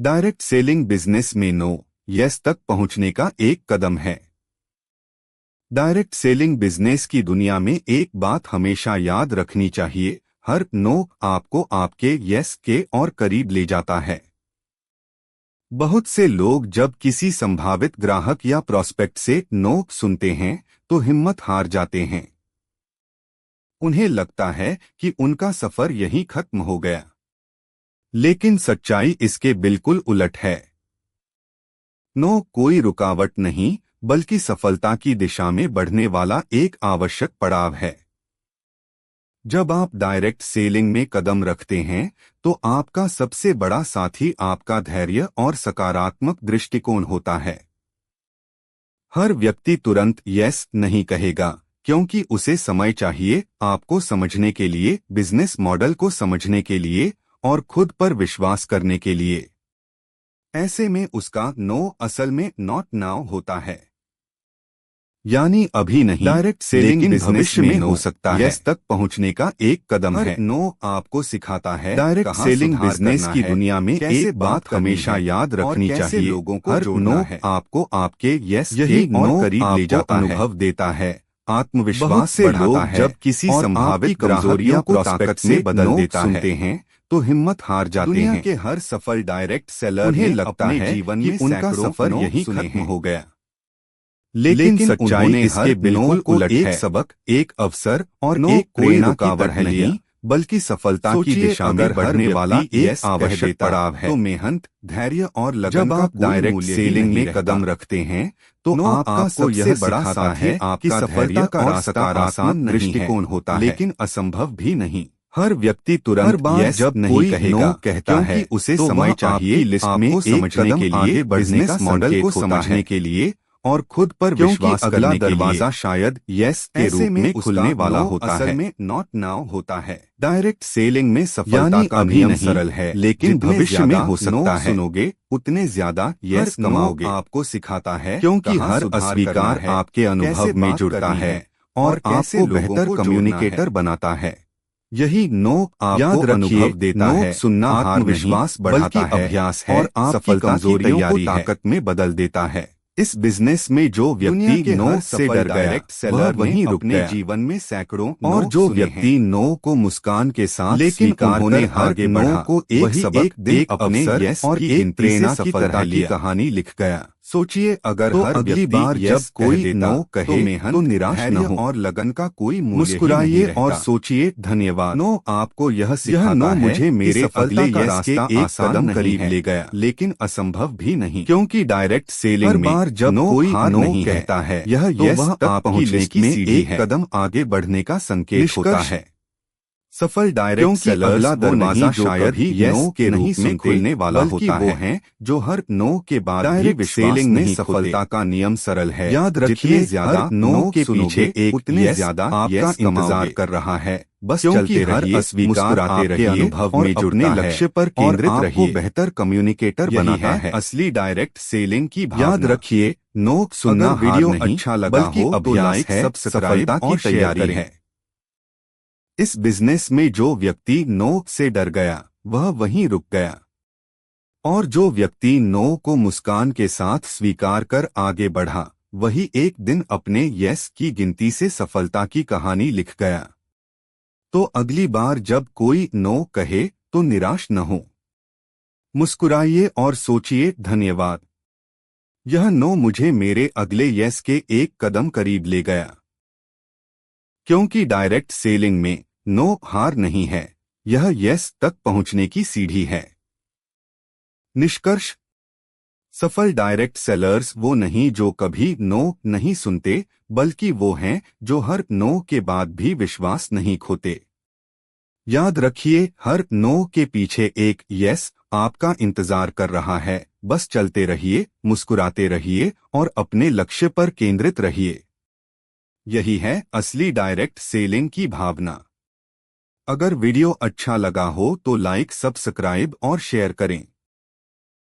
Direct selling business में no yes तक पहुंचने का एक कदम है। डायरेक्ट सेलिंग बिजनेस की दुनिया में एक बात हमेशा याद रखनी चाहिए, हर नो आपको आपके यस के और करीब ले जाता है। बहुत से लोग जब किसी संभावित ग्राहक या प्रोस्पेक्ट से नो सुनते हैं तो हिम्मत हार जाते हैं। उन्हें लगता है कि उनका सफर यहीं खत्म हो गया। लेकिन सच्चाई इसके बिल्कुल उलट है। नो कोई रुकावट नहीं, बल्कि सफलता की दिशा में बढ़ने वाला एक आवश्यक पड़ाव है। जब आप डायरेक्ट सेलिंग में कदम रखते हैं तो आपका सबसे बड़ा साथी आपका धैर्य और सकारात्मक दृष्टिकोण होता है। हर व्यक्ति तुरंत यस नहीं कहेगा, क्योंकि उसे समय चाहिए आपको समझने के लिए, बिजनेस मॉडल को समझने के लिए और खुद पर विश्वास करने के लिए। ऐसे में उसका नो असल में नॉट नाउ होता है, यानी अभी नहीं। डायरेक्ट सेलिंग बिजनेस में हो सकता है यस तक पहुंचने का एक कदम है। नो आपको सिखाता है डायरेक्ट सेलिंग बिजनेस की दुनिया में एक बात हमेशा याद रखनी चाहिए, लोगों को हर नो आपको आपके यस यही नो करीब ले जाता है, अनुभव देता है, आत्मविश्वास से बढ़ाता है। जब किसी संभावित कमजोरियों को ताकत से बदल देता है तो हिम्मत हार जाते हैं। दुनिया के हर सफल डायरेक्ट सेलर उन्हें लगता है जीवन में उनका सफर यही खत्म हो गया। लेकिन सच्चाई इसके बिल्कुल उलट है। एक सबक, एक अवसर और एक प्रेरणा की तरह नहीं, बल्कि सफलता की दिशा में बढ़ने वाला एक आवश्यक पड़ाव है। तो मेहनत, धैर्य और लगन। जब आप डायरेक्ट सेलिंग में कदम रखते हैं तो आपको यह बड़ा साथ है आपका सफलता का रास्ता आसान दृष्टिकोण होता है, लेकिन असंभव भी नहीं। हर व्यक्ति तुरंत यस जब नहीं कहेगा, कहता है उसे समय चाहिए लिस्ट में समझने के लिए, बिजनेस मॉडल को समझने के लिए और खुद पर विश्वास करने के लिए। दरवाजा शायद यस के रूप में खुलने वाला होता है, में नॉट नाउ होता है। डायरेक्ट सेलिंग में सफलता का नियम सरल है, लेकिन भविष्य में हो सकता है सुनोगे उतने ज्यादा यस कमाओगे। आपको सिखाता है क्योंकि हर अस्वीकार आपके अनुभव में जुड़ता है और आपको बेहतर कम्युनिकेटर बनाता है। यही नो आपको अनुभव देता है, सुनना आत्मविश्वास बढ़ाता है, अभ्यास है और आपकी कमजोरियों को ताकत में बदल देता है। इस बिजनेस में जो व्यक्ति नो से डर गया वह वहीं रुक गया। जीवन में सैकड़ों और जो व्यक्ति नो को मुस्कान के साथ लेकिन उन्होंने आगे नो को एक सबक दे अपने यस और एक प्रेरणा की सफलता की कहानी लिख गया। सोचिए अगर हर अगली बार जब कोई नो कहे तो निराश न हो और लगन का कोई मूल्य मुस्कुराइए और सोचिए धन्यवाद। नो आपको यह सिखाता है मुझे मेरे अगले यस के एक कदम करीब ले गया, लेकिन असंभव भी नहीं, क्योंकि डायरेक्ट सेलिंग में जब कोई नो कहता है यह यस तक पहुंचने की एक कदम आगे बढ़ने का संकेत होता है। सफल डायरेक्ट सेलर अगला दरवाजा शायद ही यस के रूप में खुलने वाला होता है, जो हर नो के बाद भी सेलिंग में सफलता का नियम सरल है। याद रखिए ज्यादा नो के पीछे एक उतने ज्यादा आपका इंतजार कर रहा है। बस चलते रहिए, मुस्कुराते रहिए, अनुभव में जुड़ने लक्ष्य पर केंद्रित रहिए, बेहतर कम्युनिकेटर बनाता है असली डायरेक्ट सेलिंग की भावना। याद रखिए नो सुनना वीडियो अच्छा लगा हो तो लाइक है, सफलता की तैयारी है। इस बिजनेस में जो व्यक्ति नो से डर गया वह वहीं रुक गया, और जो व्यक्ति नो को मुस्कान के साथ स्वीकार कर आगे बढ़ा वही एक दिन अपने यस की गिनती से सफलता की कहानी लिख गया। तो अगली बार जब कोई नो कहे तो निराश न हो, मुस्कुराइए और सोचिए धन्यवाद, यह नो मुझे मेरे अगले यस के एक कदम करीब ले गया। क्योंकि डायरेक्ट सेलिंग में नो हार नहीं है, यह यस तक पहुंचने की सीढ़ी है। निष्कर्ष, सफल डायरेक्ट सेलर्स वो नहीं जो कभी नो नहीं सुनते, बल्कि वो हैं जो हर नो के बाद भी विश्वास नहीं खोते। याद रखिए हर नो के पीछे एक यस आपका इंतजार कर रहा है। बस चलते रहिए, मुस्कुराते रहिए और अपने लक्ष्य पर केंद्रित रहिए। यही है असली डायरेक्ट सेलिंग की भावना। अगर वीडियो अच्छा लगा हो तो लाइक, सब्सक्राइब और शेयर करें।